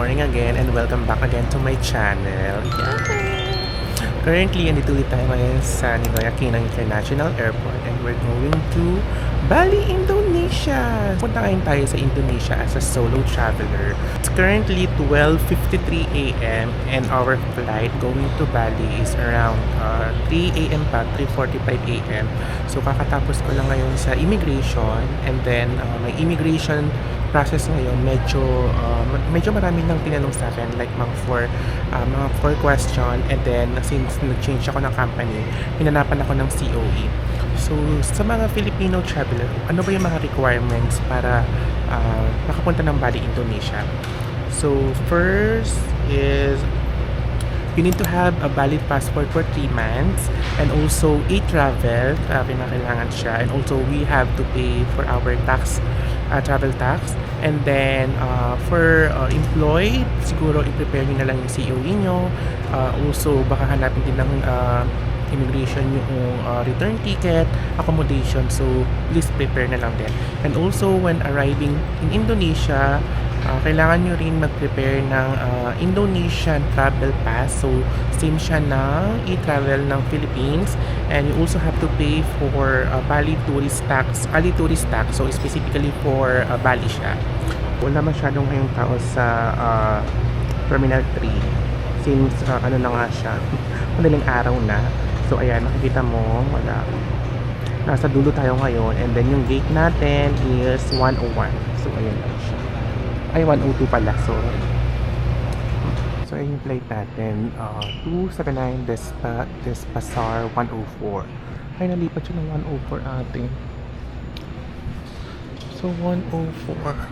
morning again and welcome back again to my channel. Currently, andito ulit tayo ngayon sa Ninoy Aquino International Airport and we're going to Bali, Indonesia. Punta ngayon tayo sa Indonesia as a solo traveler. It's currently 12:53 a.m. and our flight going to Bali is around 3 a.m. pa, 3:45 a.m. So kakatapos ko lang ngayon sa immigration and then my immigration process ngayon medyo marami nang tinanong sa akin like mga four question and then since nag-change ako ng company hinanapan ako ng COE. So sa mga Filipino traveler, ano ba yung mga requirements para makapunta ng Bali, Indonesia? So first is you need to have a valid passport for 3 months and also travel na kailangan siya, and also we have to pay for our travel tax, and then for employed siguro i-prepare niyo na lang yung COE nyo, also baka hanapin din ng immigration yung return ticket, accommodation, so please prepare na lang din. And also when arriving in Indonesia, kailangan nyo rin mag-prepare ng Indonesian travel pass. So, same siya ng e-travel ng Philippines. And you also have to pay for Bali tourist tax. So, specifically for Bali siya. Wala masyadong ngayong tao sa Terminal 3. Since ano na nga siya, madaling araw na. So, ayan, nakikita mo, wala. Nasa dulo tayo ngayon. And then, yung gate natin is 101. So, ayan lang siya. Ay, 102 pala. So ayun yung flight natin. 279 Despasar 104. Ay, nalipat siya ng 104 atin. So, 104.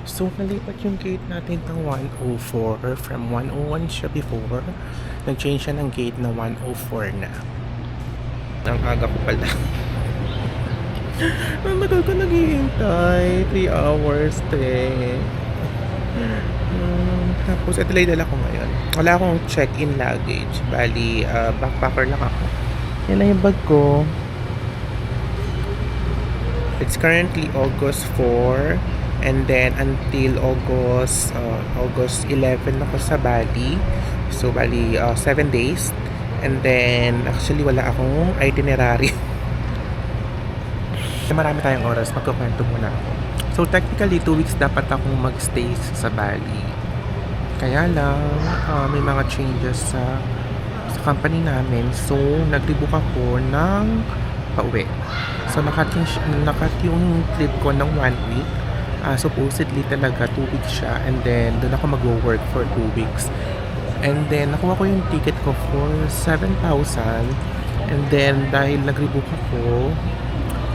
So, nalipat yung gate natin ng 104. From 101 siya before. Nag-change siya ng gate na 104 na. Ang aga ko pala. Ang tagal ko naghihintay. 3 hours, tapos ito lang dala ko ngayon. Wala akong check-in luggage. Bali, backpacker lang ako. Yan lang yung bag ko. It's currently August 4 and then until August 11 ako sa Bali. So Bali 7 days, and then actually wala akong itinerary. Marami tayong oras, magkukwento muna ako. So technically 2 weeks dapat akong magstay sa Bali. Kaya lang may mga changes sa company namin. So nag-rebook ako ng pauwi. So nakat yung trip ko ng 1 week. Supposedly talaga 2 weeks siya, and then doon ako mag-work for 2 weeks. And then nakuha ko yung ticket ko for 7,000, and then dahil nag-rebook ako,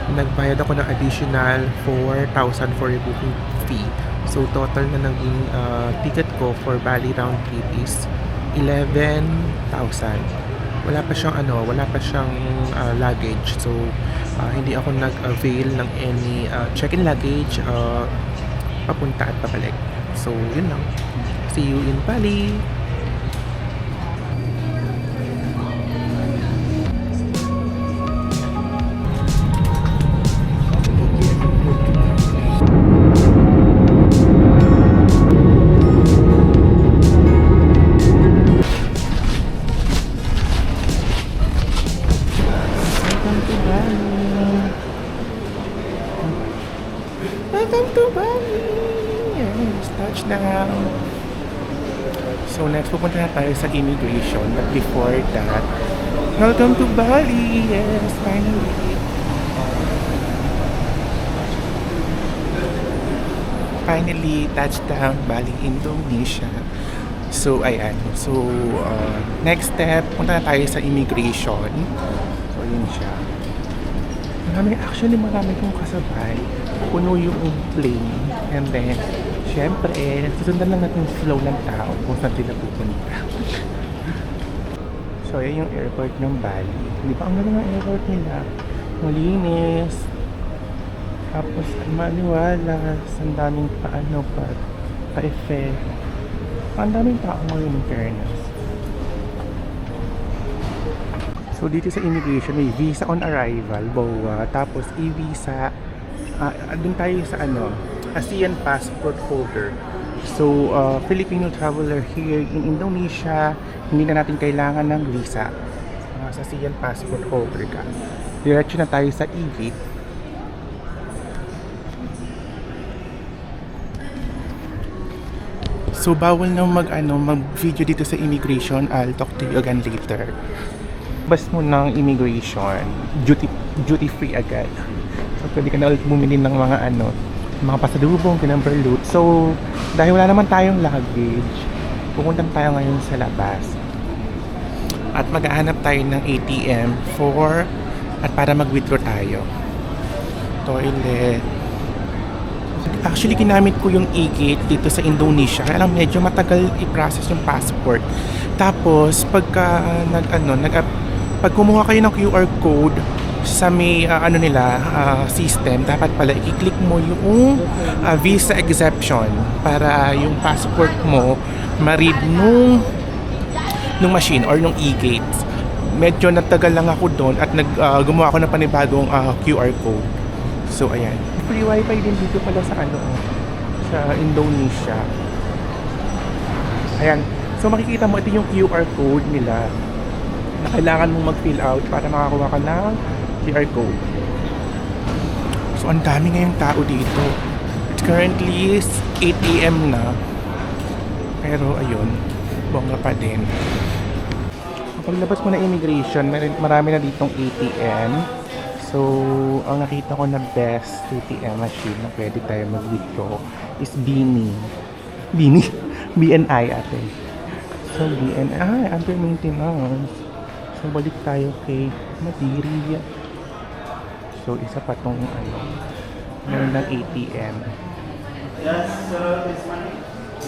nagbayad ako ng additional 4,000 for rebooking fee. So total na naging ticket ko for Bali round trip is 11,000. Wala pa siyang luggage. So hindi ako nag-avail ng any check-in luggage papunta at pabalik. So yun lang. See you in Bali. Welcome to Bali! Yes, touchdown! So next, pupunta na tayo sa immigration. But before that, welcome to Bali! Yes, finally! Finally, touchdown, Bali, Indonesia. So, ayan. So, next step, punta na tayo sa immigration. So, yun siya. Marami kong kasabay. Puno yung plane, and then syempre susundan lang natin yung flow ng tao kung saan sila pupunta. So yan yung airport ng Bali. Di ba ang galing ng airport nila? Malinis, tapos maliwalas, ang daming pa-effect. Ang daming tao ngayon in fairness. So dito sa immigration may visa on arrival, BOA, tapos e-visa. Doon tayo sa ASEAN passport holder. So, Filipino traveler here in Indonesia, hindi na natin kailangan ng visa. Sa ASEAN passport holder ka. Diretso na tayo sa e-gate. So, bawal na mag-video dito sa immigration. I'll talk to you again later. Bas mo ng immigration, duty free agad. So, pwede ka na ulit bumili ng mga pasalubong, number loot. So, dahil wala naman tayong luggage, pupunta tayo ngayon sa labas. At maghahanap tayo ng ATM para mag-withdraw tayo. Toilet. Actually, ginamit ko yung e-gate dito sa Indonesia. Kaya lang medyo matagal i-process yung passport. Tapos, pag kumuha kayo ng QR code sa may system, dapat pala i-click mo yung visa exception para yung passport mo ma-read nung machine or nung e-gate. Medyo natagal lang ako doon at gumawa ako ng panibagong QR code. So, ayan. Free wifi din dito pala sa Indonesia. Ayan. So, makikita mo, ito yung QR code nila na kailangan mong mag-fill out para makakuha ka ng QR code. So, ang dami ngayong tao dito. It's currently 8 AM na. Pero, ayun, bongga pa din. Paglabas mo na immigration, marami na ditong ATM. So, ang nakita ko na best ATM machine na pwede tayo mag-withdraw is BNI. BNI ate. So, BNI, under maintenance. So, balik tayo kay Madiri. So, isa pa tong meron ng ATM.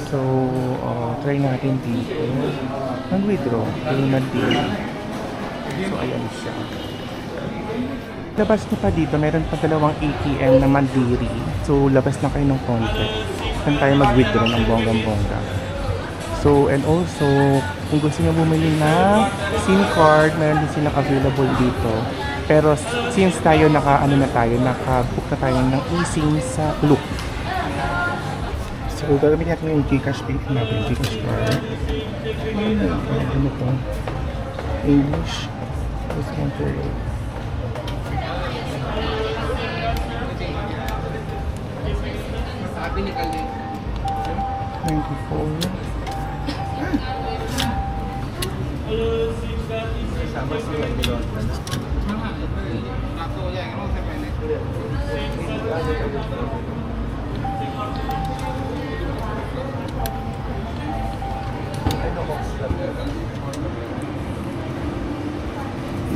So, try natin dito. Mag-withdraw. Kay Madiri. So, ayan siya. Labas nyo pa dito, meron pa dalawang ATM na Mandiri. So, labas na kayo ng konti. Saan tayo mag-withdraw ng bonggang-bongga. So, and also, kung gusto nyo bumili na SIM card, meron din silang available dito. Pero, since tayo naka-book na tayo ng eSIM sa Klook. So, gagawin natin yung Gcash pay natin, Gcash card. Ano po? English. Let's enter it.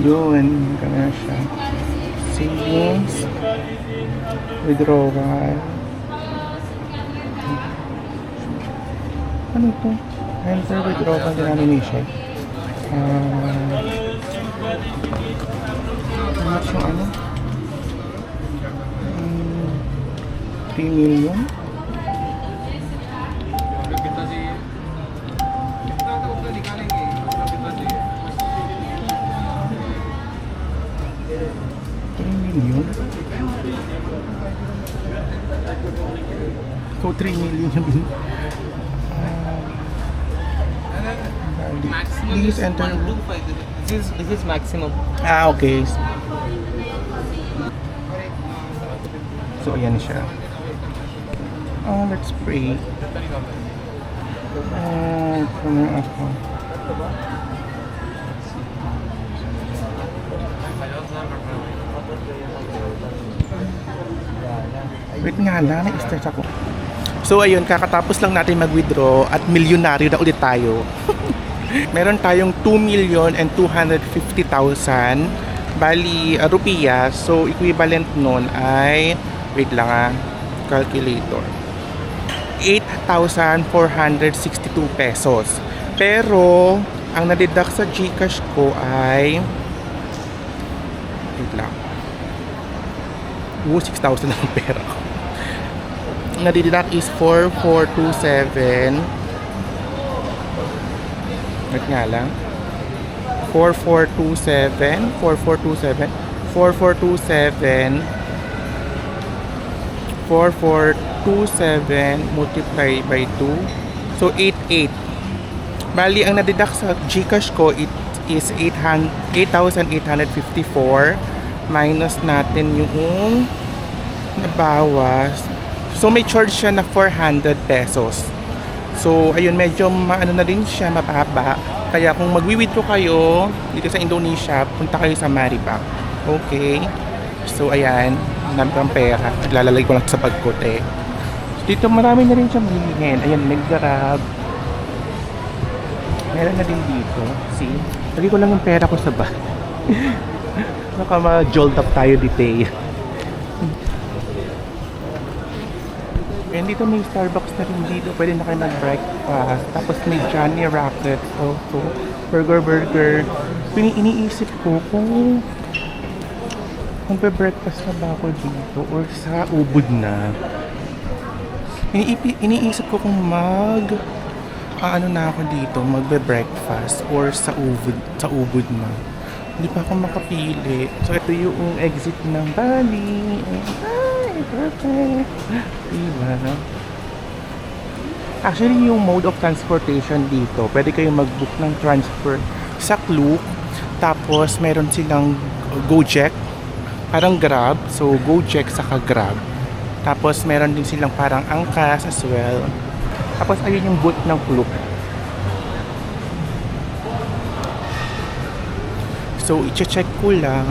Yun, kaya siya. Savings, withdrawal. Ano ito? Enter withdrawal denomination. Much yung 3 million? So 3 million yung maximum please is enter. 125. This is maximum. Okay. So ayan siya. Let's pray. From ako. Wait nga lang, na-stress ako. So ayun, kakatapos lang natin mag-withdraw at milyonaryo na ulit tayo. Meron tayong 2,250,000 bali rupiah. So equivalent nun ay, wait lang calculator. 8,462 pesos. Pero ang na-deduct sa GCash ko ay, wait lang. 6,000 ang pera ko. Na-deduct is 4,427. Wait nga lang. 4,427. 4,427. 4,427. 4427 multiply by 2. So, 88. Bali, ang nadidak sa Gcash ko, it is 8,854. Minus natin yung nabawas. So, may charge siya na 400 pesos. So, ayun, medyo maano na din siya, mababa. Kaya kung magwi-withdraw kayo dito sa Indonesia, punta kayo sa Maribac. Okay? So, ayan, dami pang pera. Naglalagay ko lang sa pagkote. Dito marami na rin siyang bilihin. Ayan, may Grab. Meron na din dito. See? Lagi ko lang yung pera ko sa bag. Baka ma-jolt up tayo dito. And dito may Starbucks na rin dito. Pwede na kayo mag-breakfast. Tapos may Johnny Rockets also. Burger. Iniisip ko kung magbe-breakfast na ba ako dito or sa Ubud na. Iniisip ko kung ano na ako dito, magbe-breakfast or sa Ubud na. Hindi pa ako makapili. So, ito yung exit ng Bali. Ay, perfect. Diba? Actually, yung mode of transportation dito, pwede kayong mag-book ng transfer sa Klook. Tapos, meron silang Gojek. Parang Grab. So, Gojek saka Grab. Tapos, meron din silang parang Angkas as well. Tapos, ayun yung booth ng Klook. So, i-check ko lang.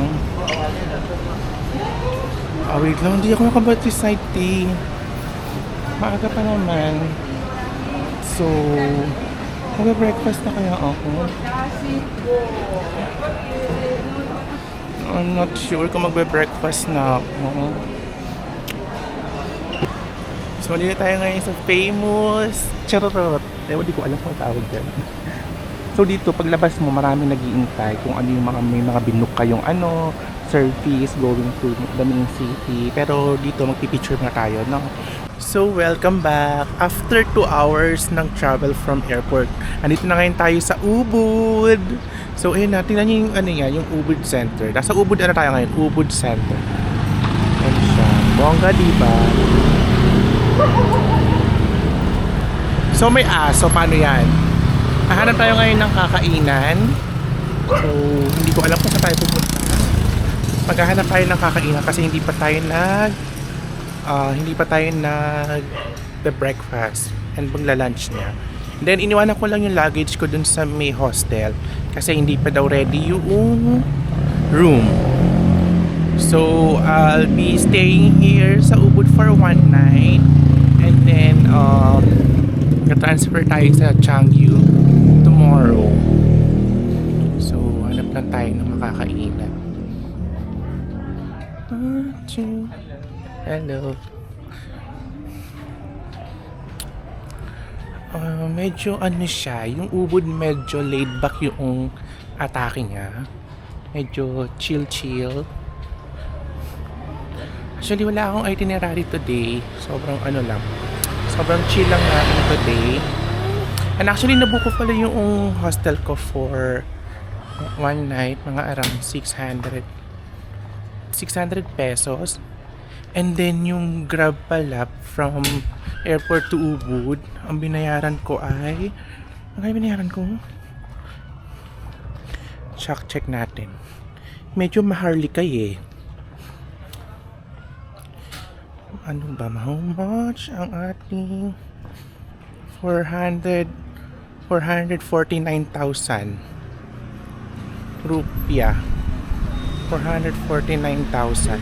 Wait lang. Hindi ako nakabati site eh. Maaga pa naman. So, mag-breakfast na kaya ako. I'm not sure kung magbe-breakfast na ako. So, dito tayo ngayon sa famous charot. Di ko alam kung tawag dyan. So, dito, paglabas mo, marami nag-iintay kung ano yung may mga binook kayong service going to the main city. Pero dito, magpipicture na tayo, no? So, welcome back. After 2 hours ng travel from airport, andito na ngayon tayo sa Ubud. So, ayun na, tingnan nyo yung Ubud Center. Nasa Ubud, tayo ngayon? Ubud Center. Ayan siya. Bongga, diba? So, may aso. Paano yan? Hahanap tayo ngayon ng kakainan. So, hindi ko alam kung saan tayo pupunta. Maghahanap tayo ng kakainan kasi hindi pa tayo the breakfast and magla-lunch niya. And then, iniwanan ko lang yung luggage ko dun sa may hostel kasi hindi pa daw ready yung room. So, I'll be staying here sa Ubud for 1 night and then, na-transfer tayo sa Changi tomorrow. So, hanap lang tayo ng makakainan. Hello. Medyo siya, yung Ubud medyo laid back yung atake niya. Medyo chill. Actually, wala akong itinerary today. Sobrang chill lang natin today. And actually, nabuko pala yung hostel ko for 1 night, mga around 600 pesos. And then, yung Grab pala from airport to Ubud, ang binayaran ko ay... Ano binayaran ko? Check natin. Medyo maharlikay eh. Ano ba? How much ang ating 449,000 rupiah. 449,000.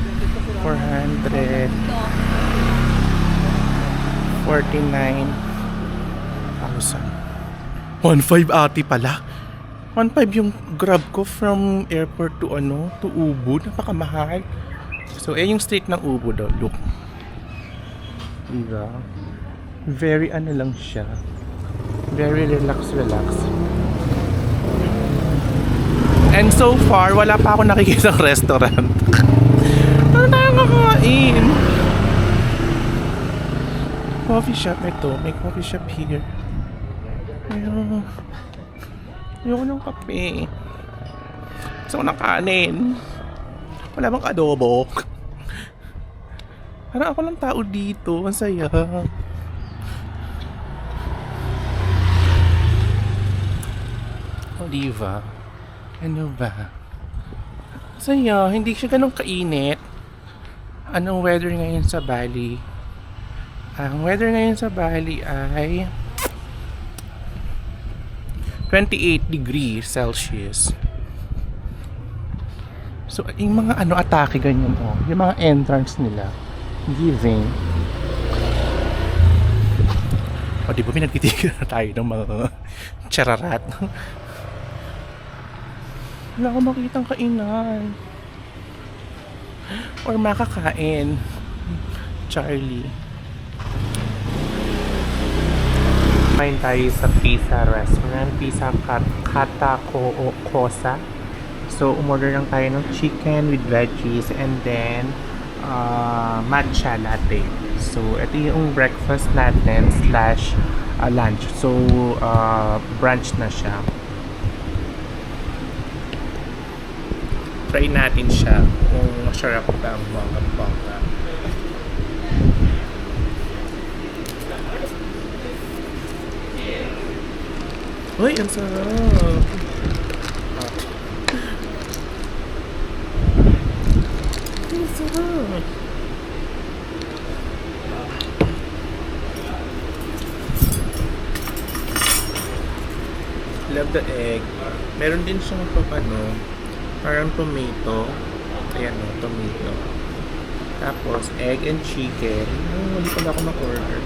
1.5 ati pala. 1.5 yung Grab ko from airport to Ubud. Napakamahal. So, yung street ng Ubud daw. Look. Diba? Very lang siya. Very relax. And so far, wala pa ako nakikita ng restaurant. Ano tayo kakain? Coffee shop ito. May coffee shop here. Ayoko ng kape. Gusto ko ng kanin. Wala bang adobo? Parang ako lang tao dito. Ang saya. Oliva. Ano ba? Saya. Hindi siya ganun kainit. Anong weather ngayon sa Bali? Ang weather ngayon sa Bali ay 28 degrees Celsius. So, yung mga atake ganyan yung mga entrance nila. Giving. O, di ba pinagtitigan na tayo ng mga chararat? Wala akong makitang kainan. Or makakain. Charlie. Kain tayo sa pizza restaurant. Pizza Kata Kosa. So, umorder lang tayo ng chicken with veggies and then matcha latte. So, ito yung breakfast natin slash lunch. So, brunch na siya. Try natin siya kung masarap ba ang bongga-bongga. Uy, ang sarap! Ang sarap! Love the egg. Meron din siyang parang tomato. Ayan tomato. Tapos, egg and chicken. Hindi pala ako mag-order.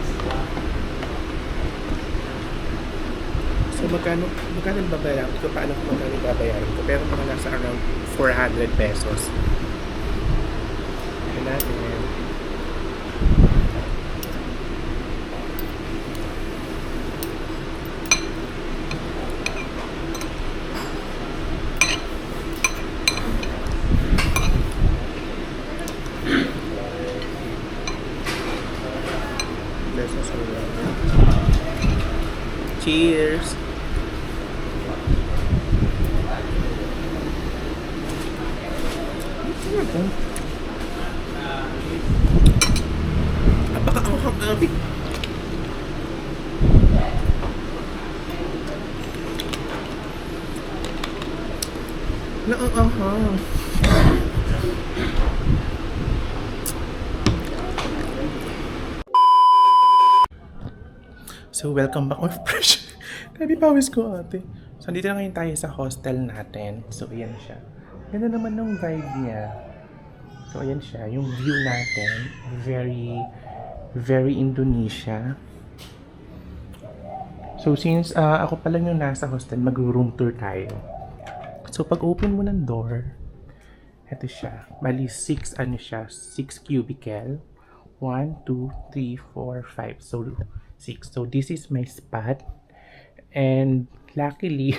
So, magkano babayaran ko? Paano kung magkano babayaran ko? Pero mga nasa around 400 pesos. Ayan natin. Cheers! Napaka-ahang-ahang. Naang-ahang. So, welcome back. Fresh. Grabe pawis ko, ate. So, dito na ngayon tayo sa hostel natin. So, ayan siya. Ganda naman ng vibe niya. So, ayan siya. Yung view natin. Very, very Indonesia. So, since ako pa lang yung nasa hostel, mag-room tour tayo. So, pag open mo ng door, ito siya. Bali, 6 cubicle. 1, 2, 3, 4, 5. So, 6. So, this is my spot. And, luckily,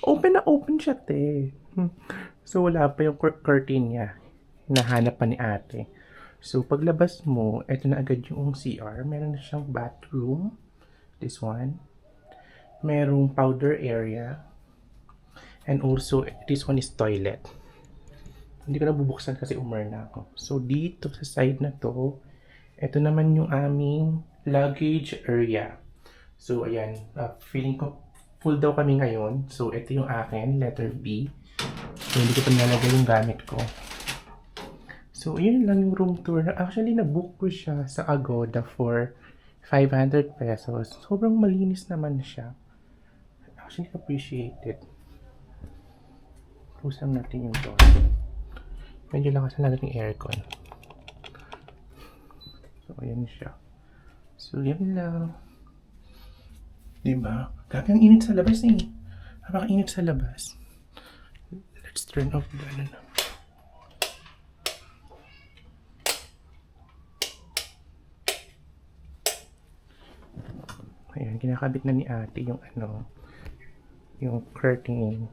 open na open siya, te. So, wala pa yung curtain niya. Nahanap pa ni ate. So, paglabas mo, ito na agad yung CR. Meron na siyang bathroom. This one. Merong powder area. And also, this one is toilet. Hindi ko na bubuksan kasi umar na ako. So, dito sa side na to, ito naman yung aming luggage area. So, ayan. Feeling ko full daw kami ngayon. So, ito yung akin, letter B. So, hindi ko pa nilalagay yung gamit ko. So, yun lang yung room tour. Actually, na-book ko siya sa Agoda for 500 pesos. Sobrang malinis naman siya. Actually, appreciated. Close lang natin yung door. Medyo lakas na natin yung aircon. So, ayan siya. So, yan lang. Diba? Grabe ang init sa labas eh. Napaka-init sa labas. Let's turn off the Ayan, kinakabit na ni ate yung yung curtain.